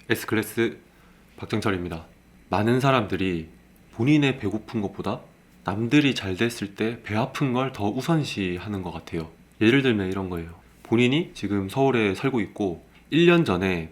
S클래스 박정철입니다. 많은 사람들이 본인의 배고픈 것보다 남들이 잘 됐을 때 배 아픈 걸 더 우선시하는 것 같아요. 예를 들면 이런 거예요. 본인이 지금 서울에 살고 있고 1년 전에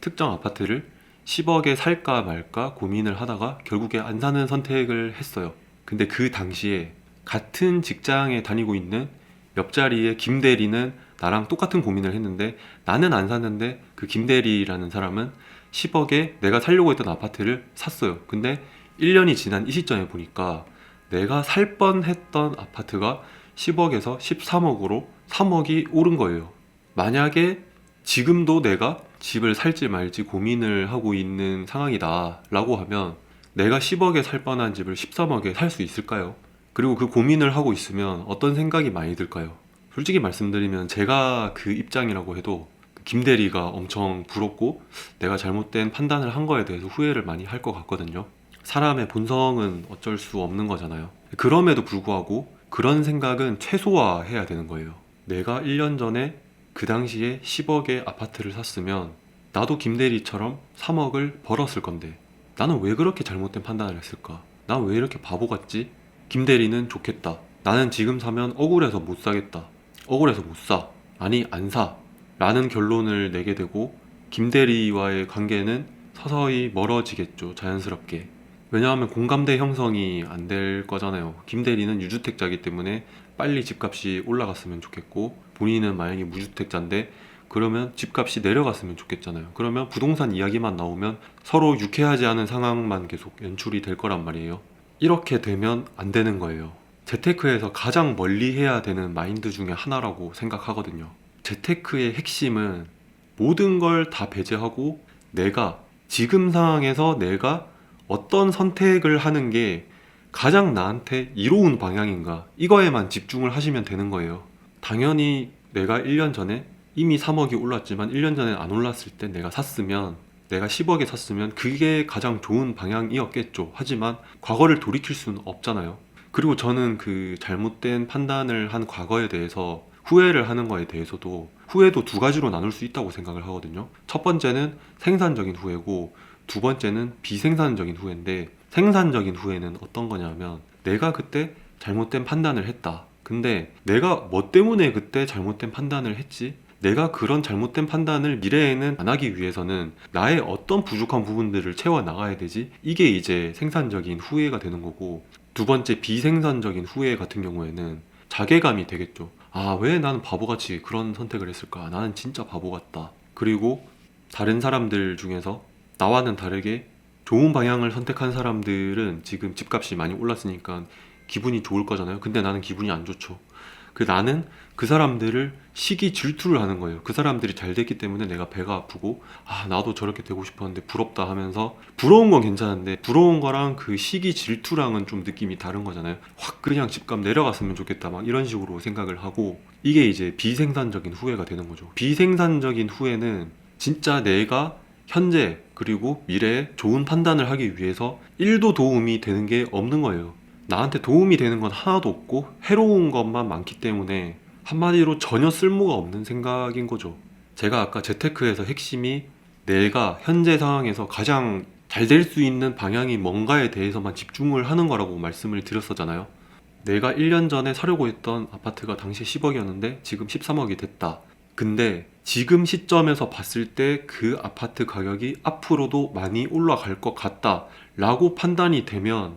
특정 아파트를 10억에 살까 말까 고민을 하다가 결국에 안 사는 선택을 했어요. 근데 그 당시에 같은 직장에 다니고 있는 옆자리의 김대리는 나랑 똑같은 고민을 했는데 나는 안 샀는데 그 김대리라는 사람은 10억에 내가 살려고 했던 아파트를 샀어요. 근데 1년이 지난 이 시점에 보니까 내가 살 뻔했던 아파트가 10억에서 13억으로 3억이 오른 거예요. 만약에 지금도 내가 집을 살지 말지 고민을 하고 있는 상황이다 라고 하면 내가 10억에 살 뻔한 집을 13억에 살 수 있을까요? 그리고 그 고민을 하고 있으면 어떤 생각이 많이 들까요? 솔직히 말씀드리면 제가 그 입장이라고 해도 김 대리가 엄청 부럽고 내가 잘못된 판단을 한 거에 대해서 후회를 많이 할 것 같거든요. 사람의 본성은 어쩔 수 없는 거잖아요. 그럼에도 불구하고 그런 생각은 최소화해야 되는 거예요. 내가 1년 전에 그 당시에 10억의 아파트를 샀으면 나도 김 대리처럼 3억을 벌었을 건데 나는 왜 그렇게 잘못된 판단을 했을까? 난 왜 이렇게 바보 같지? 김 대리는 좋겠다. 나는 지금 사면 억울해서 못 사겠다. 억울해서 못 사. 아니, 안 사. 라는 결론을 내게 되고 김 대리와의 관계는 서서히 멀어지겠죠. 자연스럽게. 왜냐하면 공감대 형성이 안 될 거잖아요. 김 대리는 유주택자이기 때문에 빨리 집값이 올라갔으면 좋겠고 본인은 만약에 무주택자인데 그러면 집값이 내려갔으면 좋겠잖아요. 그러면 부동산 이야기만 나오면 서로 유쾌하지 않은 상황만 계속 연출이 될 거란 말이에요. 이렇게 되면 안 되는 거예요. 재테크에서 가장 멀리 해야 되는 마인드 중에 하나라고 생각하거든요. 재테크의 핵심은 모든 걸 다 배제하고 내가 지금 상황에서 내가 어떤 선택을 하는 게 가장 나한테 이로운 방향인가 이거에만 집중을 하시면 되는 거예요. 당연히 내가 1년 전에 이미 3억이 올랐지만 1년 전에 안 올랐을 때 내가 샀으면 내가 10억에 샀으면 그게 가장 좋은 방향이었겠죠. 하지만 과거를 돌이킬 수는 없잖아요. 그리고 저는 그 잘못된 판단을 한 과거에 대해서 후회를 하는 거에 대해서도 후회도 두 가지로 나눌 수 있다고 생각을 하거든요. 첫 번째는 생산적인 후회고 두 번째는 비생산적인 후회인데 생산적인 후회는 어떤 거냐면 내가 그때 잘못된 판단을 했다. 근데 내가 뭐 때문에 그때 잘못된 판단을 했지? 내가 그런 잘못된 판단을 미래에는 안 하기 위해서는 나의 어떤 부족한 부분들을 채워 나가야 되지? 이게 이제 생산적인 후회가 되는 거고 두 번째 비생산적인 후회 같은 경우에는 자괴감이 되겠죠. 아, 왜 나는 바보같이 그런 선택을 했을까? 나는 진짜 바보 같다. 그리고 다른 사람들 중에서 나와는 다르게 좋은 방향을 선택한 사람들은 지금 집값이 많이 올랐으니까 기분이 좋을 거잖아요. 근데 나는 기분이 안 좋죠. 나는 그 사람들을 시기 질투를 하는 거예요. 그 사람들이 잘 됐기 때문에 내가 배가 아프고 아, 나도 저렇게 되고 싶었는데 부럽다 하면서 부러운 건 괜찮은데 부러운 거랑 그 시기 질투랑은 좀 느낌이 다른 거잖아요. 확 그냥 집값 내려갔으면 좋겠다 막 이런 식으로 생각을 하고 이게 이제 비생산적인 후회가 되는 거죠. 비생산적인 후회는 진짜 내가 현재 그리고 미래에 좋은 판단을 하기 위해서 1도 도움이 되는 게 없는 거예요. 나한테 도움이 되는 건 하나도 없고 해로운 것만 많기 때문에 한마디로 전혀 쓸모가 없는 생각인 거죠. 제가 아까 재테크에서 핵심이 내가 현재 상황에서 가장 잘 될 수 있는 방향이 뭔가에 대해서만 집중을 하는 거라고 말씀을 드렸었잖아요. 내가 1년 전에 사려고 했던 아파트가 당시 10억이었는데 지금 13억이 됐다. 근데 지금 시점에서 봤을 때 그 아파트 가격이 앞으로도 많이 올라갈 것 같다 라고 판단이 되면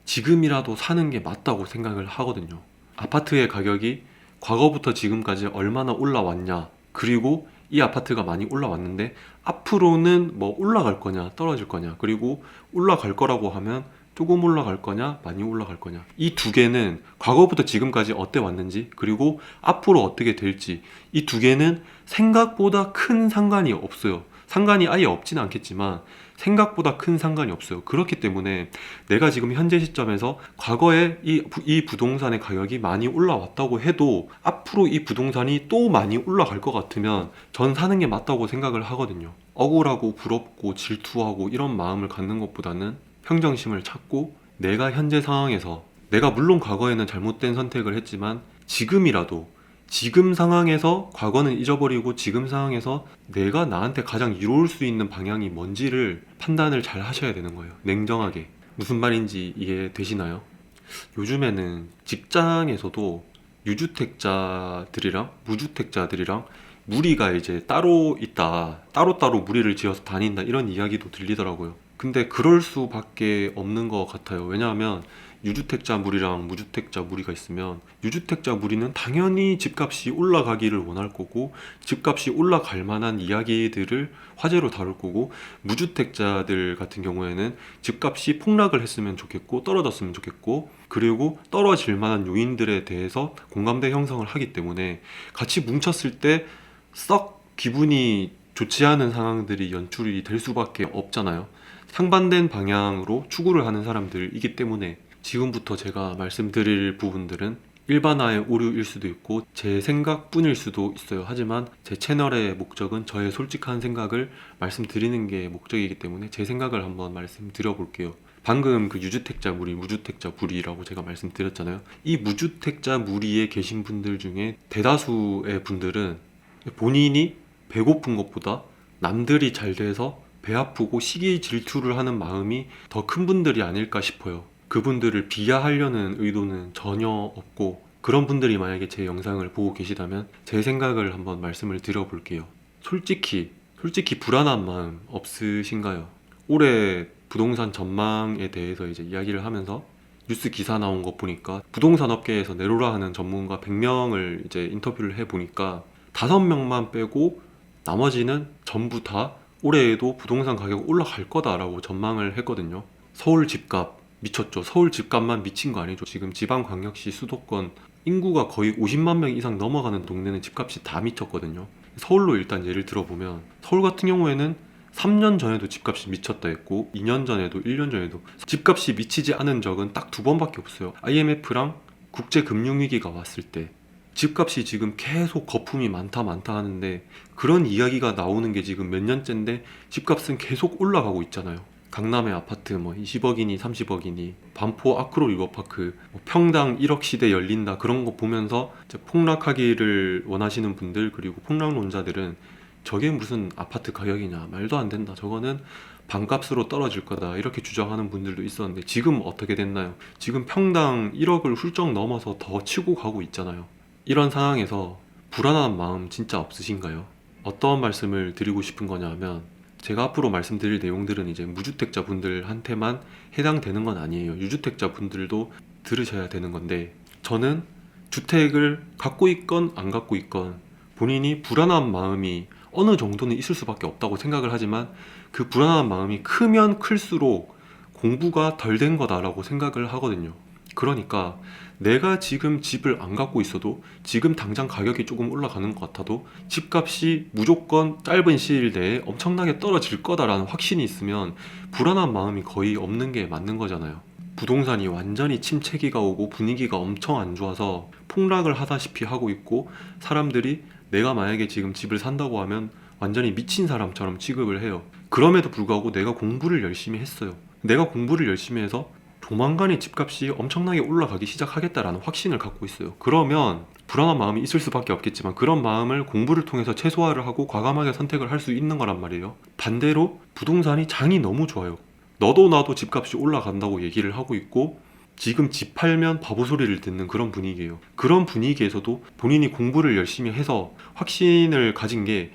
지금이라도 사는 게 맞다고 생각을 하거든요. 아파트의 가격이 과거부터 지금까지 얼마나 올라왔냐, 그리고 이 아파트가 많이 올라왔는데 앞으로는 뭐 올라갈 거냐 떨어질 거냐, 그리고 올라갈 거라고 하면 조금 올라갈 거냐 많이 올라갈 거냐, 이 두 개는 과거부터 지금까지 어때 왔는지 그리고 앞으로 어떻게 될지 이 두 개는 생각보다 큰 상관이 없어요. 상관이 아예 없지는 않겠지만 생각보다 큰 상관이 없어요. 그렇기 때문에 내가 지금 현재 시점에서 과거에 이 부동산의 가격이 많이 올라왔다고 해도 앞으로 이 부동산이 또 많이 올라갈 것 같으면 전 사는 게 맞다고 생각을 하거든요. 억울하고 부럽고 질투하고 이런 마음을 갖는 것보다는 평정심을 찾고 내가 현재 상황에서 내가 물론 과거에는 잘못된 선택을 했지만 지금이라도 지금 상황에서 과거는 잊어버리고 지금 상황에서 내가 나한테 가장 이로울 수 있는 방향이 뭔지를 판단을 잘 하셔야 되는 거예요. 냉정하게. 무슨 말인지 이해되시나요? 요즘에는 직장에서도 유주택자들이랑 무주택자들이랑 무리가 이제 따로 있다, 따로따로 무리를 지어서 다닌다, 이런 이야기도 들리더라고요. 근데 그럴 수밖에 없는 것 같아요. 왜냐하면 유주택자 무리랑 무주택자 무리가 있으면 유주택자 무리는 당연히 집값이 올라가기를 원할 거고, 집값이 올라갈 만한 이야기들을 화제로 다룰 거고, 무주택자들 같은 경우에는 집값이 폭락을 했으면 좋겠고 떨어졌으면 좋겠고, 그리고 떨어질 만한 요인들에 대해서 공감대 형성을 하기 때문에 같이 뭉쳤을 때 썩 기분이 좋지 않은 상황들이 연출이 될 수밖에 없잖아요. 상반된 방향으로 추구를 하는 사람들이기 때문에 지금부터 제가 말씀드릴 부분들은 일반화의 오류일 수도 있고 제 생각뿐일 수도 있어요. 하지만 제 채널의 목적은 저의 솔직한 생각을 말씀드리는 게 목적이기 때문에 제 생각을 한번 말씀드려 볼게요. 방금 그 유주택자 무리, 무주택자 무리라고 제가 말씀드렸잖아요. 이 무주택자 무리에 계신 분들 중에 대다수의 분들은 본인이 배고픈 것보다 남들이 잘 돼서 배 아프고 시기 질투를 하는 마음이 더 큰 분들이 아닐까 싶어요. 그분들을 비하하려는 의도는 전혀 없고, 그런 분들이 만약에 제 영상을 보고 계시다면 제 생각을 한번 말씀을 드려볼게요. 솔직히 불안한 마음 없으신가요? 올해 부동산 전망에 대해서 이제 이야기를 하면서 뉴스 기사 나온 거 보니까 부동산 업계에서 내로라 하는 전문가 100명을 이제 인터뷰를 해보니까 5명만 빼고 나머지는 전부 다 올해에도 부동산 가격 올라갈 거다라고 전망을 했거든요. 서울 집값 미쳤죠. 서울 집값만 미친 거 아니죠. 지금 지방광역시 수도권 인구가 거의 50만 명 이상 넘어가는 동네는 집값이 다 미쳤거든요. 서울로 일단 예를 들어보면 서울 같은 경우에는 3년 전에도 집값이 미쳤다 했고 2년 전에도 1년 전에도 집값이 미치지 않은 적은 딱 2번밖에 없어요. IMF랑 국제금융위기가 왔을 때 집값이 지금 계속 거품이 많다 하는데, 그런 이야기가 나오는 게 지금 몇 년째인데 집값은 계속 올라가고 있잖아요. 강남의 아파트 뭐 20억이니 30억이니, 반포 아크로 리버파크 뭐 평당 1억 시대 열린다, 그런 거 보면서 이제 폭락하기를 원하시는 분들, 그리고 폭락론자들은 저게 무슨 아파트 가격이냐, 말도 안 된다, 저거는 반값으로 떨어질 거다, 이렇게 주장하는 분들도 있었는데 지금 어떻게 됐나요? 지금 평당 1억을 훌쩍 넘어서 더 치고 가고 있잖아요. 이런 상황에서 불안한 마음 진짜 없으신가요? 어떤 말씀을 드리고 싶은 거냐 하면, 제가 앞으로 말씀드릴 내용들은 이제 무주택자 분들한테만 해당되는 건 아니에요. 유주택자 분들도 들으셔야 되는 건데, 저는 주택을 갖고 있건 안 갖고 있건 본인이 불안한 마음이 어느 정도는 있을 수밖에 없다고 생각을 하지만, 그 불안한 마음이 크면 클수록 공부가 덜 된 거다라고 생각을 하거든요. 그러니까 내가 지금 집을 안 갖고 있어도, 지금 당장 가격이 조금 올라가는 것 같아도 집값이 무조건 짧은 시일 내에 엄청나게 떨어질 거다라는 확신이 있으면 불안한 마음이 거의 없는 게 맞는 거잖아요. 부동산이 완전히 침체기가 오고 분위기가 엄청 안 좋아서 폭락을 하다시피 하고 있고, 사람들이 내가 만약에 지금 집을 산다고 하면 완전히 미친 사람처럼 취급을 해요. 그럼에도 불구하고 내가 공부를 열심히 했어요. 내가 공부를 열심히 해서 조만간에 집값이 엄청나게 올라가기 시작하겠다라는 확신을 갖고 있어요. 그러면 불안한 마음이 있을 수밖에 없겠지만, 그런 마음을 공부를 통해서 최소화를 하고 과감하게 선택을 할 수 있는 거란 말이에요. 반대로 부동산이 장이 너무 좋아요. 너도 나도 집값이 올라간다고 얘기를 하고 있고, 지금 집 팔면 바보 소리를 듣는 그런 분위기예요. 그런 분위기에서도 본인이 공부를 열심히 해서 확신을 가진 게,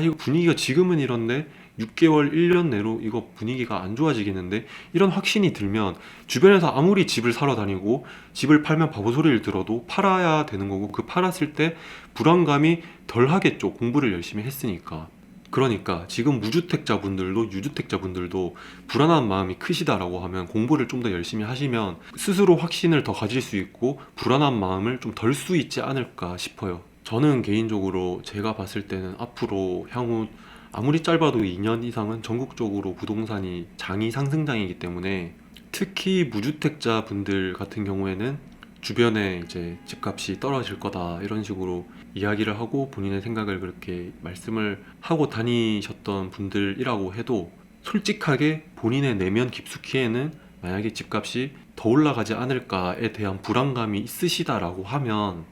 이거 분위기가 지금은 이런데 6개월, 1년 내로 이거 분위기가 안 좋아지겠는데, 이런 확신이 들면 주변에서 아무리 집을 사러 다니고 집을 팔면 바보 소리를 들어도 팔아야 되는 거고, 그 팔았을 때 불안감이 덜 하겠죠. 공부를 열심히 했으니까. 그러니까 지금 무주택자 분들도 유주택자 분들도 불안한 마음이 크시다라고 하면 공부를 좀 더 열심히 하시면 스스로 확신을 더 가질 수 있고 불안한 마음을 좀 덜 수 있지 않을까 싶어요. 저는 개인적으로 제가 봤을 때는 앞으로 향후 아무리 짧아도 2년 이상은 전국적으로 부동산이 장이 상승장이기 때문에, 특히 무주택자 분들 같은 경우에는 주변에 이제 집값이 떨어질 거다 이런 식으로 이야기를 하고 본인의 생각을 그렇게 말씀을 하고 다니셨던 분들이라고 해도, 솔직하게 본인의 내면 깊숙이에는 만약에 집값이 더 올라가지 않을까에 대한 불안감이 있으시다라고 하면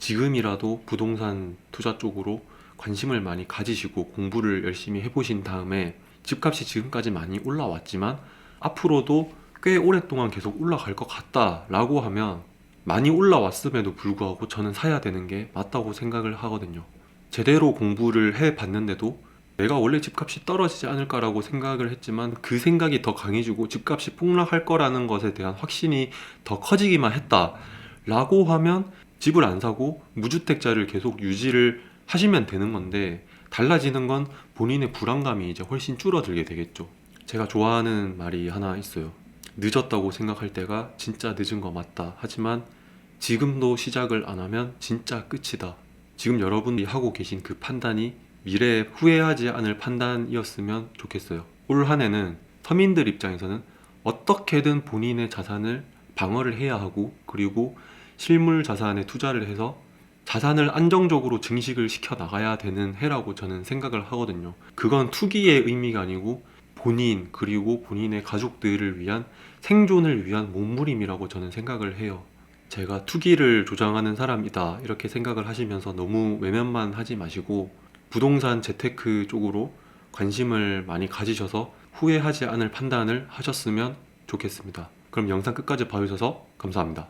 지금이라도 부동산 투자 쪽으로 관심을 많이 가지시고 공부를 열심히 해보신 다음에 집값이 지금까지 많이 올라왔지만 앞으로도 꽤 오랫동안 계속 올라갈 것 같다라고 하면 많이 올라왔음에도 불구하고 저는 사야 되는 게 맞다고 생각을 하거든요. 제대로 공부를 해봤는데도 내가 원래 집값이 떨어지지 않을까라고 생각을 했지만 그 생각이 더 강해지고 집값이 폭락할 거라는 것에 대한 확신이 더 커지기만 했다라고 하면 집을 안 사고 무주택자를 계속 유지를 하시면 되는 건데, 달라지는 건 본인의 불안감이 이제 훨씬 줄어들게 되겠죠. 제가 좋아하는 말이 하나 있어요. 늦었다고 생각할 때가 진짜 늦은 거 맞다. 하지만 지금도 시작을 안 하면 진짜 끝이다. 지금 여러분이 하고 계신 그 판단이 미래에 후회하지 않을 판단이었으면 좋겠어요. 올 한 해는 서민들 입장에서는 어떻게든 본인의 자산을 방어를 해야 하고, 그리고 실물 자산에 투자를 해서 자산을 안정적으로 증식을 시켜 나가야 되는 해라고 저는 생각을 하거든요. 그건 투기의 의미가 아니고 본인 그리고 본인의 가족들을 위한 생존을 위한 몸부림이라고 저는 생각을 해요. 제가 투기를 조장하는 사람이다 이렇게 생각을 하시면서 너무 외면만 하지 마시고 부동산 재테크 쪽으로 관심을 많이 가지셔서 후회하지 않을 판단을 하셨으면 좋겠습니다. 그럼 영상 끝까지 봐주셔서 감사합니다.